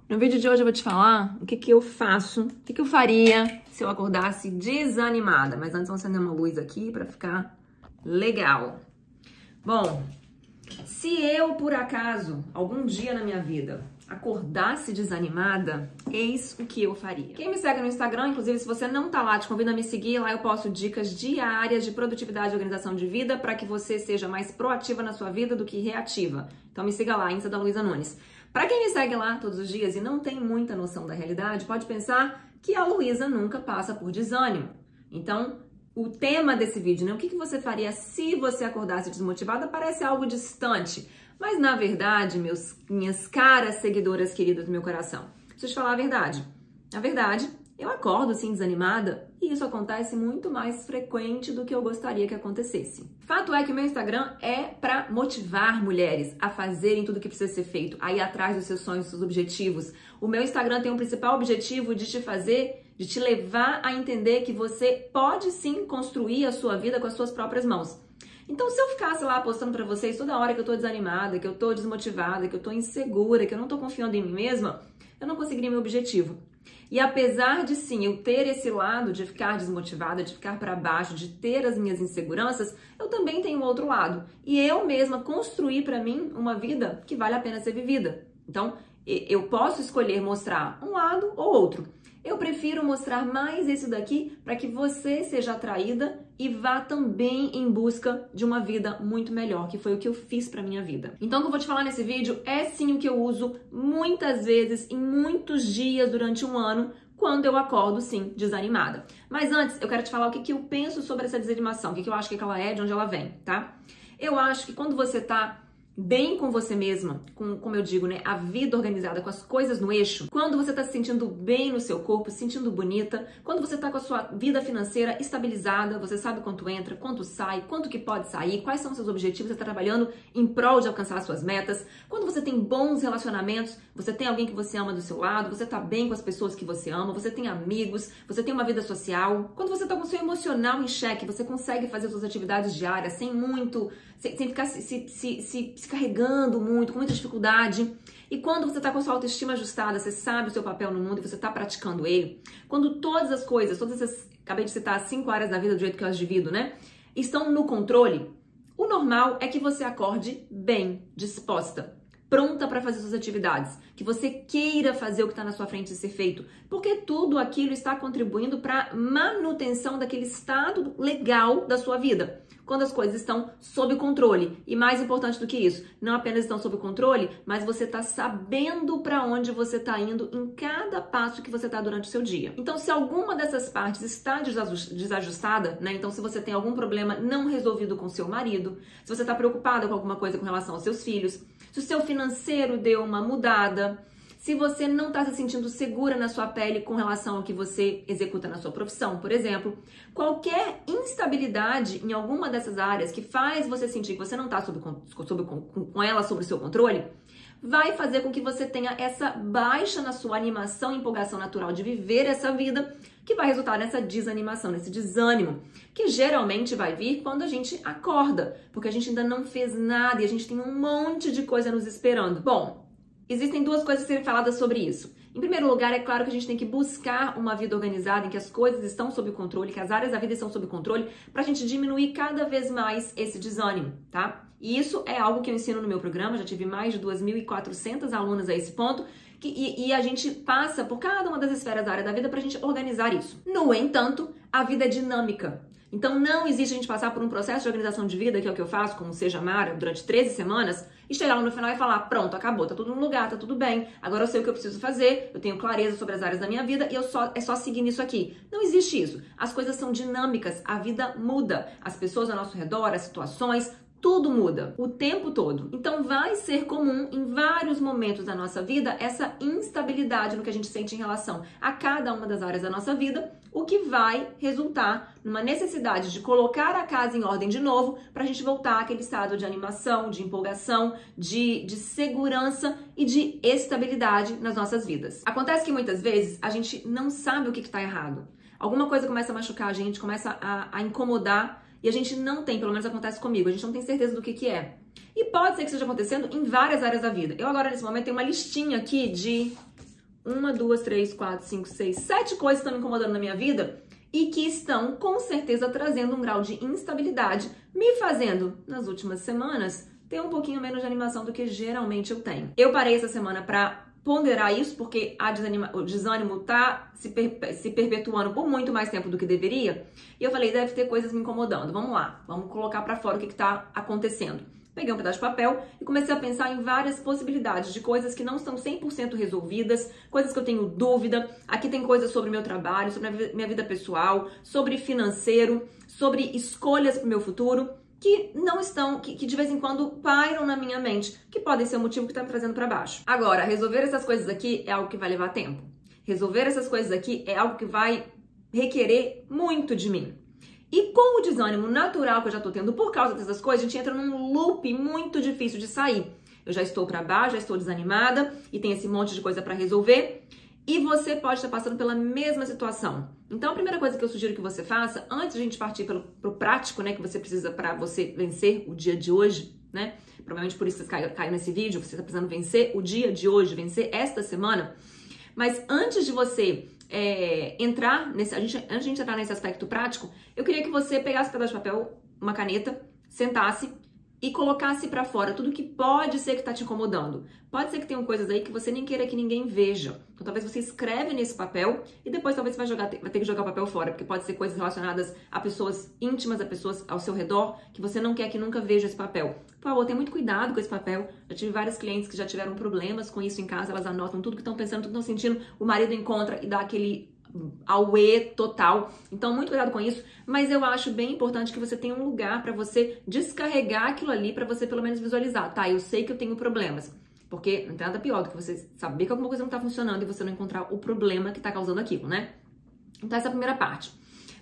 No vídeo de hoje eu vou te falar o que eu faço, o que eu faria se eu acordasse desanimada. Mas antes vamos acender uma luz aqui pra ficar legal. Bom, se eu, por acaso, algum dia na minha vida, acordasse desanimada, eis o que eu faria. Quem me segue no Instagram, inclusive, se você não tá lá, te convido a me seguir. Lá eu posto dicas diárias de produtividade e organização de vida para que você seja mais proativa na sua vida do que reativa. Então me siga lá, Insta da Luísa Nunes. Para quem me segue lá todos os dias e não tem muita noção da realidade, pode pensar que a Luísa nunca passa por desânimo. Então, o tema desse vídeo, né? O que você faria se você acordasse desmotivada, parece algo distante. Mas, na verdade, minhas caras seguidoras queridas do meu coração, preciso te falar a verdade. Na verdade, eu acordo, sim, desanimada, e isso acontece muito mais frequente do que eu gostaria que acontecesse. Fato é que o meu Instagram é para motivar mulheres a fazerem tudo o que precisa ser feito, a ir atrás dos seus sonhos, dos seus objetivos. O meu Instagram tem um principal objetivo de te levar a entender que você pode, sim, construir a sua vida com as suas próprias mãos. Então, se eu ficasse lá postando pra vocês toda hora que eu tô desanimada, que eu tô desmotivada, que eu tô insegura, que eu não tô confiando em mim mesma, eu não conseguiria meu objetivo. E apesar de, sim, eu ter esse lado de ficar desmotivada, de ficar pra baixo, de ter as minhas inseguranças, eu também tenho o outro lado. E eu mesma construí pra mim uma vida que vale a pena ser vivida. Então, eu posso escolher mostrar um lado ou outro. Eu prefiro mostrar mais esse daqui para que você seja atraída e vá também em busca de uma vida muito melhor, que foi o que eu fiz para minha vida. Então, o que eu vou te falar nesse vídeo é sim o que eu uso muitas vezes, em muitos dias durante um ano, quando eu acordo, sim, desanimada. Mas antes, eu quero te falar o que eu penso sobre essa desanimação, o que eu acho que ela é, de onde ela vem, tá? Eu acho que quando você tá bem com você mesma, como eu digo, né, a vida organizada, com as coisas no eixo, quando você tá se sentindo bem no seu corpo, se sentindo bonita, quando você tá com a sua vida financeira estabilizada, você sabe quanto entra, quanto sai, quanto que pode sair, quais são os seus objetivos, você tá trabalhando em prol de alcançar as suas metas, quando você tem bons relacionamentos, você tem alguém que você ama do seu lado, você tá bem com as pessoas que você ama, você tem amigos, você tem uma vida social, quando você tá com o seu emocional em xeque, você consegue fazer suas atividades diárias sem ficar se carregando muito, com muita dificuldade. E quando você tá com a sua autoestima ajustada, você sabe o seu papel no mundo e você tá praticando ele. Quando todas as coisas, acabei de citar as 5 áreas da vida do jeito que eu as divido, né? Estão no controle, o normal é que você acorde bem, disposta, pronta para fazer suas atividades, que você queira fazer o que está na sua frente de ser feito, porque tudo aquilo está contribuindo para a manutenção daquele estado legal da sua vida. Quando as coisas estão sob controle. E mais importante do que isso, não apenas estão sob controle, mas você está sabendo para onde você está indo em cada passo que você está durante o seu dia. Então, se alguma dessas partes está desajustada, né? Então, se você tem algum problema não resolvido com seu marido, se você está preocupada com alguma coisa com relação aos seus filhos, se o seu financeiro deu uma mudada, se você não está se sentindo segura na sua pele com relação ao que você executa na sua profissão, por exemplo, qualquer instabilidade em alguma dessas áreas que faz você sentir que você não está com ela sob o seu controle, vai fazer com que você tenha essa baixa na sua animação e empolgação natural de viver essa vida, que vai resultar nessa desanimação, nesse desânimo, que geralmente vai vir quando a gente acorda, porque a gente ainda não fez nada e a gente tem um monte de coisa nos esperando. Bom, existem duas coisas a serem faladas sobre isso. Em primeiro lugar, é claro que a gente tem que buscar uma vida organizada em que as coisas estão sob controle, que as áreas da vida estão sob controle, pra gente diminuir cada vez mais esse desânimo, tá? E isso é algo que eu ensino no meu programa, já tive mais de 2.400 alunas a esse ponto, e a gente passa por cada uma das esferas da área da vida pra gente organizar isso. No entanto, a vida é dinâmica. Então não existe a gente passar por um processo de organização de vida, que é o que eu faço, como Seja Mara, durante 13 semanas, e chegar lá no final e falar, pronto, acabou, tá tudo no lugar, tá tudo bem, agora eu sei o que eu preciso fazer, eu tenho clareza sobre as áreas da minha vida e é só seguir nisso aqui. Não existe isso. As coisas são dinâmicas, a vida muda, as pessoas ao nosso redor, as situações, tudo muda o tempo todo. Então vai ser comum em vários momentos da nossa vida essa instabilidade no que a gente sente em relação a cada uma das áreas da nossa vida, o que vai resultar numa necessidade de colocar a casa em ordem de novo para a gente voltar àquele estado de animação, de empolgação, de segurança e de estabilidade nas nossas vidas. Acontece que muitas vezes a gente não sabe o que está errado. Alguma coisa começa a machucar a gente, começa a incomodar, e a gente não tem, pelo menos acontece comigo, a gente não tem certeza do que é. E pode ser que esteja acontecendo em várias áreas da vida. Eu agora, nesse momento, tenho uma listinha aqui de 1, 2, 3, 4, 5, 6, 7 coisas que estão me incomodando na minha vida e que estão, com certeza, trazendo um grau de instabilidade, me fazendo, nas últimas semanas, ter um pouquinho menos de animação do que geralmente eu tenho. Eu parei essa semana para ponderar isso, porque o desânimo tá se perpetuando por muito mais tempo do que deveria, e eu falei, deve ter coisas me incomodando. Vamos lá, vamos colocar para fora o que tá acontecendo. Peguei um pedaço de papel e comecei a pensar em várias possibilidades de coisas que não estão 100% resolvidas, coisas que eu tenho dúvida. Aqui tem coisas sobre meu trabalho, sobre a minha vida pessoal, sobre financeiro, sobre escolhas para o meu futuro, que não estão, que de vez em quando pairam na minha mente, que podem ser o motivo que está me trazendo para baixo. Agora, resolver essas coisas aqui é algo que vai levar tempo. Resolver essas coisas aqui é algo que vai requerer muito de mim. E com o desânimo natural que eu já tô tendo por causa dessas coisas, a gente entra num loop muito difícil de sair. Eu já estou para baixo, já estou desanimada e tem esse monte de coisa para resolver. E você pode estar passando pela mesma situação. Então, a primeira coisa que eu sugiro que você faça, antes de a gente partir pro prático, né, que você precisa para você vencer o dia de hoje, né? Provavelmente por isso você caiu nesse vídeo, você está precisando vencer o dia de hoje, vencer esta semana. Mas antes de você antes de a gente entrar nesse aspecto prático, eu queria que você pegasse um pedaço de papel, uma caneta, sentasse e colocasse pra fora tudo que pode ser que tá te incomodando. Pode ser que tenham coisas aí que você nem queira que ninguém veja. Então talvez você escreve nesse papel e depois talvez você vai ter que jogar o papel fora, porque pode ser coisas relacionadas a pessoas íntimas, a pessoas ao seu redor, que você não quer que nunca veja esse papel. Por favor, tenha muito cuidado com esse papel. Já tive várias clientes que já tiveram problemas com isso em casa, elas anotam tudo que estão pensando, tudo que estão sentindo, o marido encontra e dá aquele auê total. Então, muito cuidado com isso, mas eu acho bem importante que você tenha um lugar para você descarregar aquilo ali, para você pelo menos visualizar. Tá, eu sei que eu tenho problemas, porque não tem nada pior do que você saber que alguma coisa não tá funcionando e você não encontrar o problema que tá causando aquilo, né? Então, essa é a primeira parte.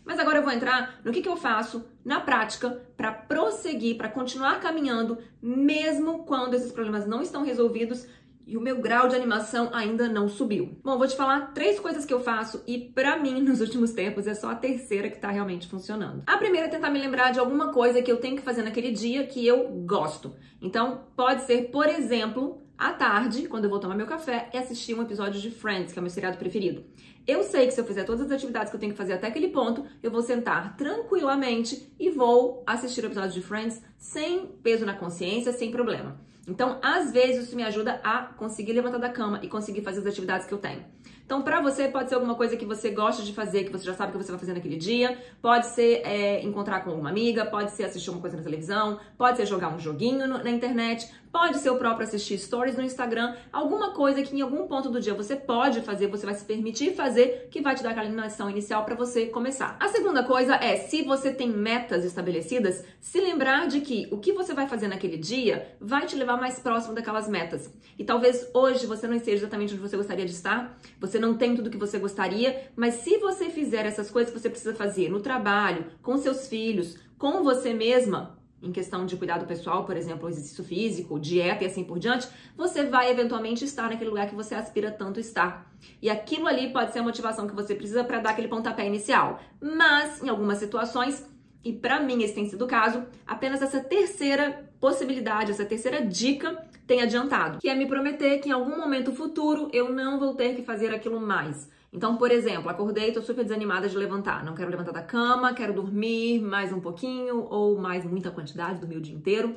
Mas agora eu vou entrar no que eu faço na prática para prosseguir, para continuar caminhando, mesmo quando esses problemas não estão resolvidos e o meu grau de animação ainda não subiu. Bom, vou te falar 3 coisas que eu faço e pra mim, nos últimos tempos, é só a terceira que tá realmente funcionando. A primeira é tentar me lembrar de alguma coisa que eu tenho que fazer naquele dia que eu gosto. Então, pode ser, por exemplo, à tarde, quando eu vou tomar meu café, e assistir um episódio de Friends, que é o meu seriado preferido. Eu sei que se eu fizer todas as atividades que eu tenho que fazer até aquele ponto, eu vou sentar tranquilamente e vou assistir o episódio de Friends sem peso na consciência, sem problema. Então, às vezes, isso me ajuda a conseguir levantar da cama e conseguir fazer as atividades que eu tenho. Então, pra você, pode ser alguma coisa que você gosta de fazer, que você já sabe que você vai fazer naquele dia. Pode ser encontrar com alguma amiga, pode ser assistir uma coisa na televisão, pode ser jogar um joguinho na internet, pode ser o próprio assistir stories no Instagram. Alguma coisa que em algum ponto do dia você pode fazer, você vai se permitir fazer, que vai te dar aquela animação inicial pra você começar. A segunda coisa é, se você tem metas estabelecidas, se lembrar de que o que você vai fazer naquele dia vai te levar mais próximo daquelas metas. E talvez hoje você não esteja exatamente onde você gostaria de estar, você não tem tudo que você gostaria, mas se você fizer essas coisas que você precisa fazer no trabalho, com seus filhos, com você mesma, em questão de cuidado pessoal, por exemplo, exercício físico, dieta e assim por diante, você vai eventualmente estar naquele lugar que você aspira tanto estar. E aquilo ali pode ser a motivação que você precisa para dar aquele pontapé inicial. Mas, em algumas situações, e para mim esse tem sido o caso, apenas essa terceira possibilidade, essa terceira dica tem adiantado, que é me prometer que em algum momento futuro eu não vou ter que fazer aquilo mais. Então, por exemplo, acordei, tô super desanimada de levantar, não quero levantar da cama, quero dormir mais um pouquinho ou mais muita quantidade, dormir o dia inteiro.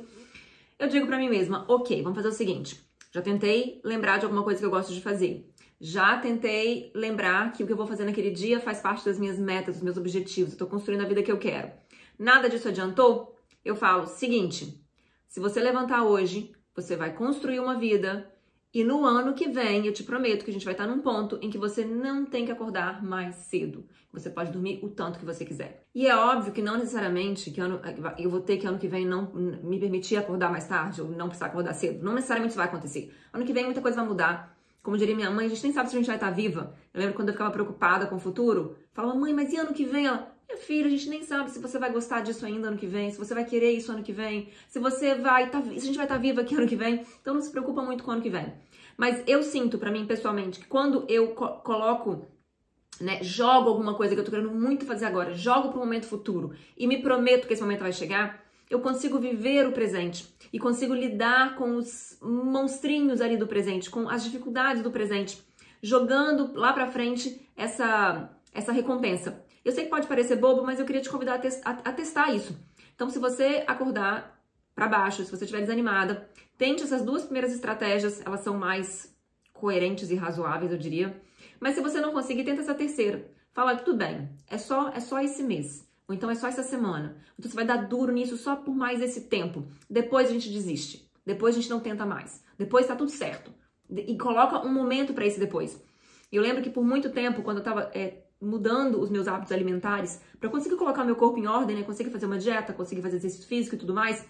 Eu digo pra mim mesma, ok, vamos fazer o seguinte, já tentei lembrar de alguma coisa que eu gosto de fazer. Já tentei lembrar que o que eu vou fazer naquele dia faz parte das minhas metas, dos meus objetivos, eu tô construindo a vida que eu quero. Nada disso adiantou? Eu falo, seguinte, se você levantar hoje, você vai construir uma vida e no ano que vem, eu te prometo que a gente vai estar num ponto em que você não tem que acordar mais cedo. Você pode dormir o tanto que você quiser. E é óbvio que não necessariamente que eu vou ter que ano que vem não me permitir acordar mais tarde ou não precisar acordar cedo. Não necessariamente isso vai acontecer. Ano que vem muita coisa vai mudar. Como diria minha mãe, a gente nem sabe se a gente vai estar viva. Eu lembro quando eu ficava preocupada com o futuro. Falava, mãe, mas e ano que vem? Ela, minha filha, a gente nem sabe se você vai gostar disso ainda ano que vem, se você vai querer isso ano que vem, se você vai, se a gente vai estar viva aqui ano que vem. Então não se preocupa muito com o ano que vem. Mas eu sinto pra mim, pessoalmente, que quando eu coloco, né, jogo alguma coisa que eu tô querendo muito fazer agora, jogo pro momento futuro e me prometo que esse momento vai chegar, eu consigo viver o presente e consigo lidar com os monstrinhos ali do presente, com as dificuldades do presente, jogando lá pra frente essa recompensa. Eu sei que pode parecer bobo, mas eu queria te convidar a testar isso. Então, se você acordar para baixo, se você estiver desanimada, tente essas duas primeiras estratégias, elas são mais coerentes e razoáveis, eu diria. Mas se você não conseguir, tenta essa terceira. Fala, tudo bem, é só esse mês, ou então é só essa semana. Então você vai dar duro nisso só por mais esse tempo. Depois a gente desiste, depois a gente não tenta mais, depois tá tudo certo. E coloca um momento para esse depois. Eu lembro que por muito tempo, quando eu tava mudando os meus hábitos alimentares, para conseguir colocar meu corpo em ordem, né, conseguir fazer uma dieta, conseguir fazer exercício físico e tudo mais,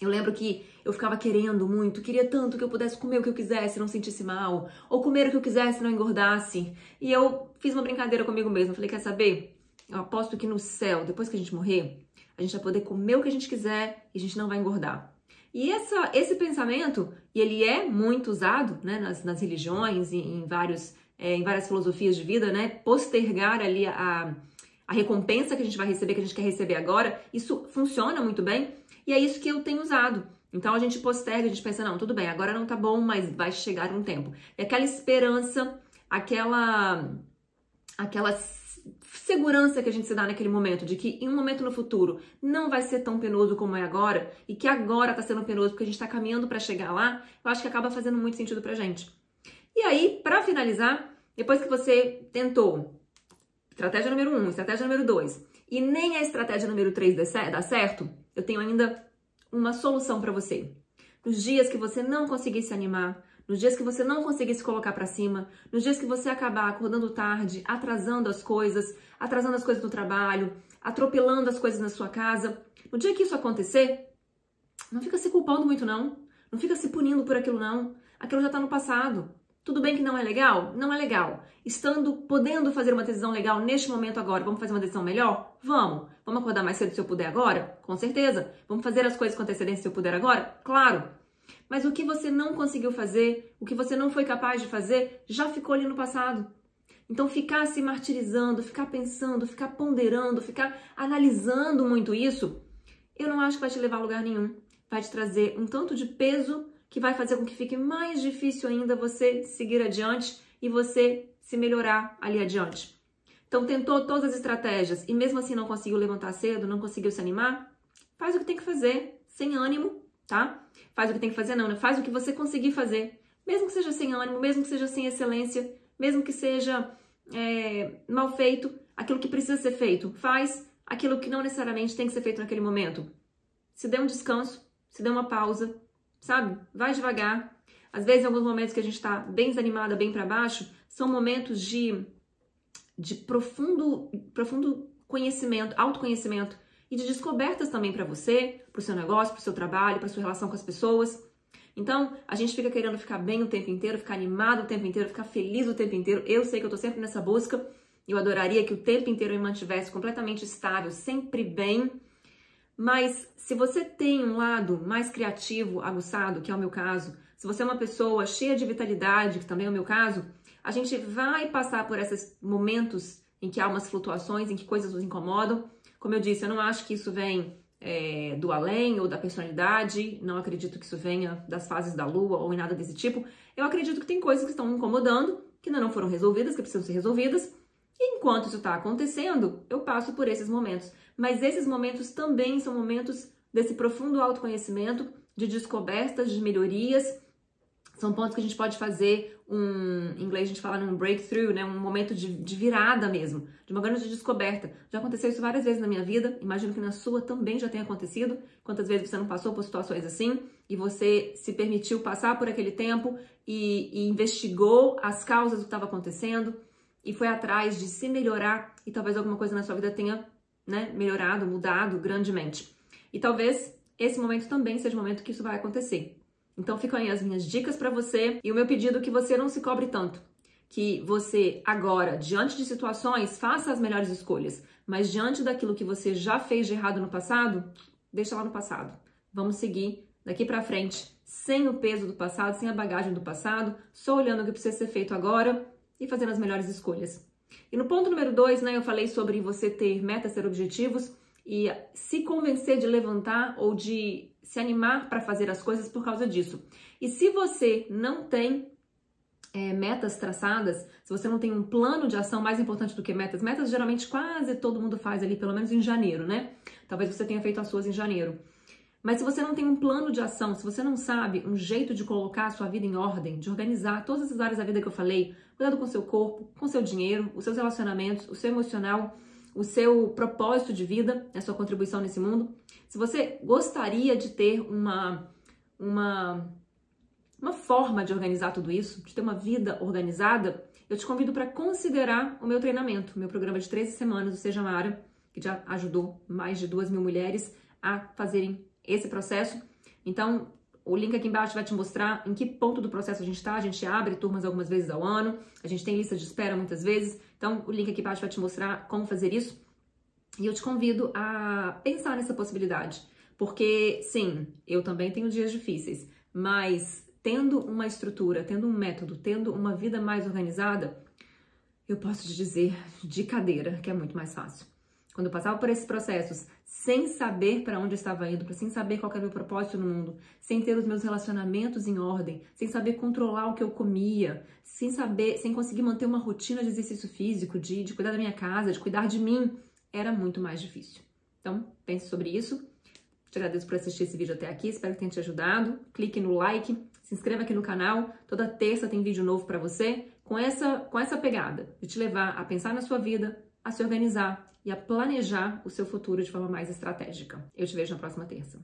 eu lembro que eu ficava querendo muito, queria tanto que eu pudesse comer o que eu quisesse, não sentisse mal, ou comer o que eu quisesse, não engordasse. E eu fiz uma brincadeira comigo mesma, falei, quer saber? Eu aposto que no céu, depois que a gente morrer, a gente vai poder comer o que a gente quiser e a gente não vai engordar. E esse pensamento, e ele é muito usado, né, nas religiões e em várias filosofias de vida, né, postergar ali a recompensa que a gente vai receber, que a gente quer receber agora, isso funciona muito bem. E é isso que eu tenho usado. Então a gente posterga, a gente pensa, não, tudo bem, agora não tá bom, mas vai chegar um tempo. É aquela esperança, aquela segurança que a gente se dá naquele momento, de que em um momento no futuro não vai ser tão penoso como é agora, e que agora tá sendo penoso porque a gente tá caminhando para chegar lá, eu acho que acaba fazendo muito sentido pra gente. E aí, para finalizar, depois que você tentou estratégia número 1, estratégia número 2, e nem a estratégia número 3 dá certo, eu tenho ainda uma solução para você. Nos dias que você não conseguir se animar, nos dias que você não conseguir se colocar para cima, nos dias que você acabar acordando tarde, atrasando as coisas do trabalho, atropelando as coisas na sua casa, no dia que isso acontecer, não fica se culpando muito não, não fica se punindo por aquilo não, aquilo já está no passado. Tudo bem que não é legal? Não é legal. Podendo fazer uma decisão legal neste momento agora, vamos fazer uma decisão melhor? Vamos. Vamos acordar mais cedo se eu puder agora? Com certeza. Vamos fazer as coisas com antecedência se eu puder agora? Claro. Mas o que você não conseguiu fazer, o que você não foi capaz de fazer, já ficou ali no passado. Então ficar se martirizando, ficar pensando, ficar ponderando, ficar analisando muito isso, eu não acho que vai te levar a lugar nenhum. Vai te trazer um tanto de peso que vai fazer com que fique mais difícil ainda você seguir adiante e você se melhorar ali adiante. Então, tentou todas as estratégias e mesmo assim não conseguiu levantar cedo, não conseguiu se animar? Faz o que tem que fazer, sem ânimo, tá? Faz o que tem que fazer não, né? Faz o que você conseguir fazer. Mesmo que seja sem ânimo, mesmo que seja sem excelência, mesmo que seja mal feito, aquilo que precisa ser feito. Faz aquilo que não necessariamente tem que ser feito naquele momento. Se dê um descanso, se dê uma pausa, sabe? Vai devagar. Às vezes, em alguns momentos que a gente está bem desanimada, bem para baixo, são momentos de profundo conhecimento, autoconhecimento e de descobertas também para você, para o seu negócio, para o seu trabalho, para a sua relação com as pessoas. Então, a gente fica querendo ficar bem o tempo inteiro, ficar animado o tempo inteiro, ficar feliz o tempo inteiro. Eu sei que eu tô sempre nessa busca. Eu adoraria que o tempo inteiro eu me mantivesse completamente estável, sempre bem. Mas se você tem um lado mais criativo, aguçado, que é o meu caso, se você é uma pessoa cheia de vitalidade, que também é o meu caso, a gente vai passar por esses momentos em que há umas flutuações, em que coisas nos incomodam. Como eu disse, eu não acho que isso vem do além ou da personalidade, não acredito que isso venha das fases da lua ou em nada desse tipo. Eu acredito que tem coisas que estão me incomodando, que ainda não foram resolvidas, que precisam ser resolvidas. E enquanto isso está acontecendo, eu passo por esses momentos. Mas esses momentos também são momentos desse profundo autoconhecimento, de descobertas, de melhorias. São pontos que a gente pode fazer, em inglês a gente fala num breakthrough, né? Um momento de virada mesmo, de uma grande descoberta. Já aconteceu isso várias vezes na minha vida, imagino que na sua também já tenha acontecido. Quantas vezes você não passou por situações assim e você se permitiu passar por aquele tempo e investigou as causas do que estava acontecendo e foi atrás de se melhorar e talvez alguma coisa na sua vida tenha, né, melhorado, mudado grandemente. E talvez esse momento também seja o momento que isso vai acontecer. Então ficam aí as minhas dicas para você e o meu pedido é que você não se cobre tanto. Que você agora, diante de situações, faça as melhores escolhas. Mas diante daquilo que você já fez de errado no passado, deixa lá no passado. Vamos seguir daqui para frente, sem o peso do passado, sem a bagagem do passado, só olhando o que precisa ser feito agora e fazendo as melhores escolhas. E no ponto número 2, né, eu falei sobre você ter metas, ter objetivos e se convencer de levantar ou de se animar para fazer as coisas por causa disso. E se você não tem metas traçadas, se você não tem um plano de ação mais importante do que metas, metas geralmente quase todo mundo faz ali, pelo menos em janeiro, né? Talvez você tenha feito as suas em janeiro. Mas se você não tem um plano de ação, se você não sabe um jeito de colocar a sua vida em ordem, de organizar todas essas áreas da vida que eu falei, cuidado com o seu corpo, com o seu dinheiro, os seus relacionamentos, o seu emocional, o seu propósito de vida, a sua contribuição nesse mundo, se você gostaria de ter uma forma de organizar tudo isso, de ter uma vida organizada, eu te convido para considerar o meu treinamento, meu programa de 13 semanas, o Seja Mara, que já ajudou mais de 2.000 mulheres a fazerem esse processo. Então, o link aqui embaixo vai te mostrar em que ponto do processo a gente está. A gente abre turmas algumas vezes ao ano, a gente tem lista de espera muitas vezes. Então, o link aqui embaixo vai te mostrar como fazer isso. E eu te convido a pensar nessa possibilidade. Porque, sim, eu também tenho dias difíceis, mas tendo uma estrutura, tendo um método, tendo uma vida mais organizada, eu posso te dizer de cadeira que é muito mais fácil. Quando eu passava por esses processos, sem saber para onde eu estava indo, sem saber qual era o meu propósito no mundo, sem ter os meus relacionamentos em ordem, sem saber controlar o que eu comia, sem conseguir manter uma rotina de exercício físico, de cuidar da minha casa, de cuidar de mim, era muito mais difícil. Então, pense sobre isso. Te agradeço por assistir esse vídeo até aqui, espero que tenha te ajudado. Clique no like, se inscreva aqui no canal. Toda terça tem vídeo novo para você, com essa pegada de te levar a pensar na sua vida, a se organizar e a planejar o seu futuro de forma mais estratégica. Eu te vejo na próxima terça.